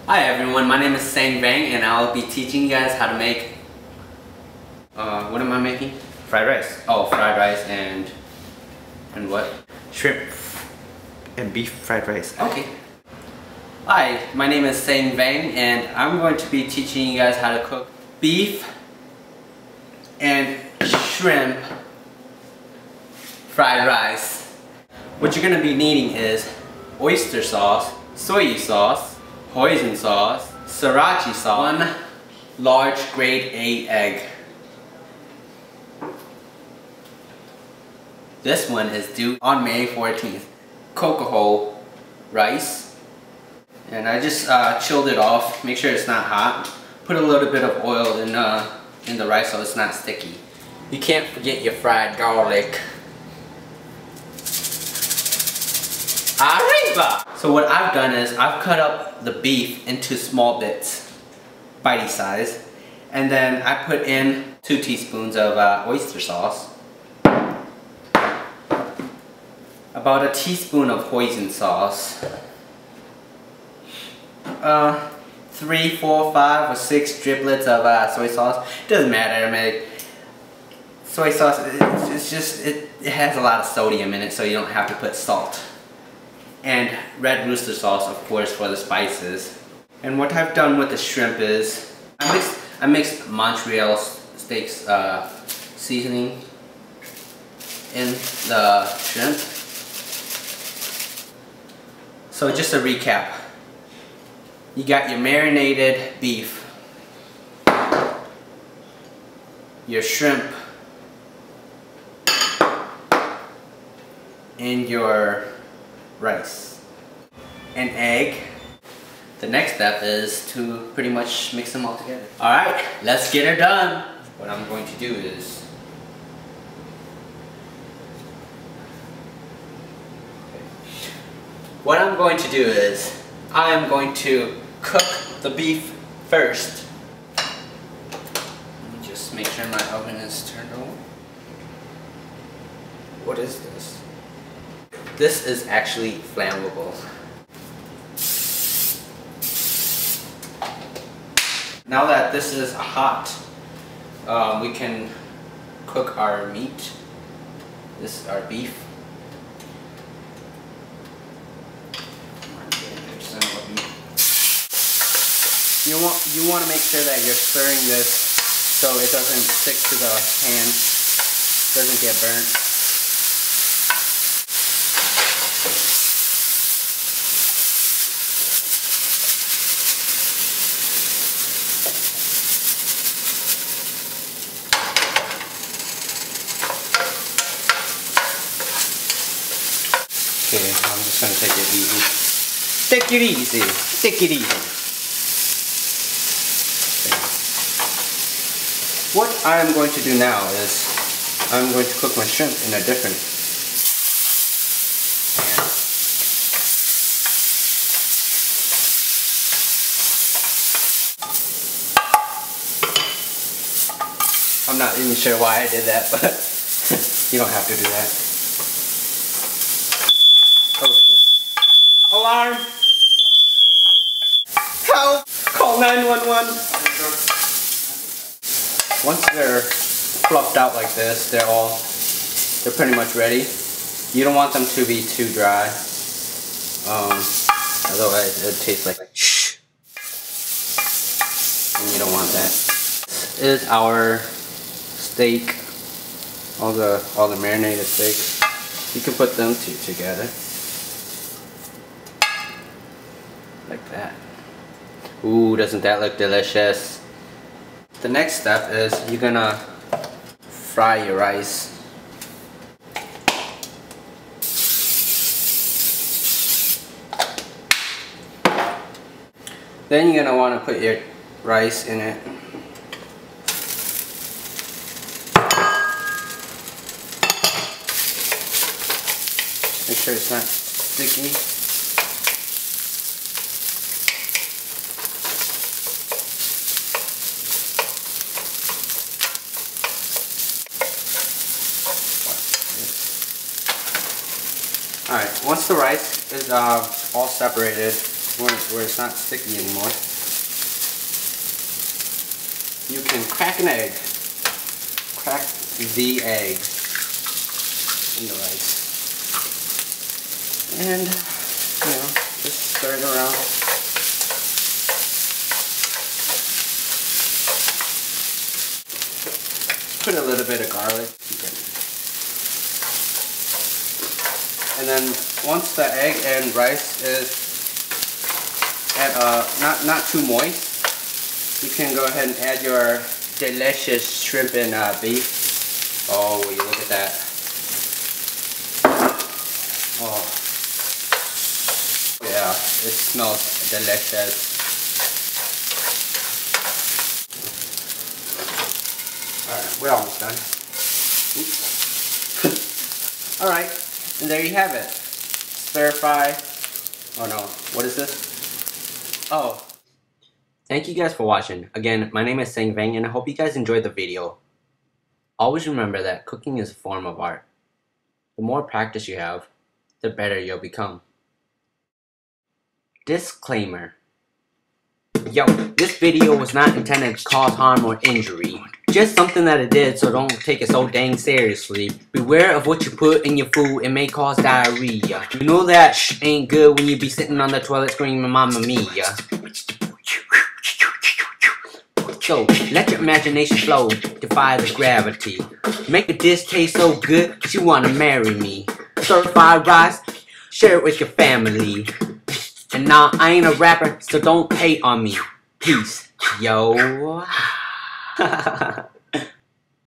Hi everyone, my name is Seng and I'll be teaching you guys how to make, what am I making? Fried rice. Oh, fried rice and what? Shrimp and beef fried rice. Okay. Hi, my name is Seng and I'm going to be teaching you guys how to cook beef and shrimp fried rice. What you're going to be needing is oyster sauce, soy sauce, hoisin sauce, sriracha sauce, 1 large grade A egg. This one is due on May 14th. Cocoa rice. And I just chilled it off, make sure it's not hot. Put a little bit of oil in the rice so it's not sticky. You can't forget your fried garlic. Arriba! So what I've done is I've cut up the beef into small bits, bitey size, and then I put in 2 teaspoons of oyster sauce, about a teaspoon of hoisin sauce, 3, 4, 5, or 6 driblets of soy sauce. It doesn't matter. I mean, soy sauce, it has a lot of sodium in it, so you don't have to put salt. And red rooster sauce, of course, for the spices. And what I've done with the shrimp is I mixed Montreal steaks seasoning in the shrimp. So just a recap, you got your marinated beef, your shrimp, and your rice, an egg. The next step is to pretty much mix them all together. Alright, let's get her done. What I'm going to do is I am going to cook the beef first. Let me just make sure my oven is turned on. What is this? This is actually flammable. Now that this is hot, we can cook our meat. This is our beef. You want to make sure that you're stirring this so it doesn't stick to the pan, doesn't get burnt. Okay, I'm just gonna take it easy. Take it easy. Take it easy. Okay. What I'm going to do now is I'm going to cook my shrimp in a different pan. I'm not even sure why I did that, but you don't have to do that. Alarm! Help! Call 911! Once they're fluffed out like this, they're pretty much ready. You don't want them to be too dry. Otherwise it tastes like shh. And you don't want that. This is our steak. All the marinated steaks. You can put them two together. Like that. Ooh, doesn't that look delicious? The next step is you're gonna fry your rice. Then you're gonna want to put your rice in it. Make sure it's not sticky. Alright, once the rice is all separated, where it's not sticky anymore. You can crack an egg. Crack the egg in the rice. And, you know, just stir it around. Put a little bit of garlic. And then once the egg and rice is at not too moist, you can go ahead and add your delicious shrimp and beef. Oh, will you look at that? Oh, yeah, it smells delicious. Alright, we're almost done. Oops. Alright. And there you have it. Stir fry. Oh no, what is this? Oh. Thank you guys for watching. Again, my name is Seng and I hope you guys enjoyed the video. Always remember that cooking is a form of art. The more practice you have, the better you'll become. Disclaimer. Yo, this video was not intended to cause harm or injury. Just something that it did, so don't take it so dang seriously. Beware of what you put in your food, it may cause diarrhea. You know that ain't good when you be sitting on the toilet screaming Mamma Mia. So, let your imagination flow, defy the gravity. Make a dish taste so good, you wanna marry me. Certified rice, share it with your family. And nah, I ain't a rapper, so don't hate on me. Peace, yo.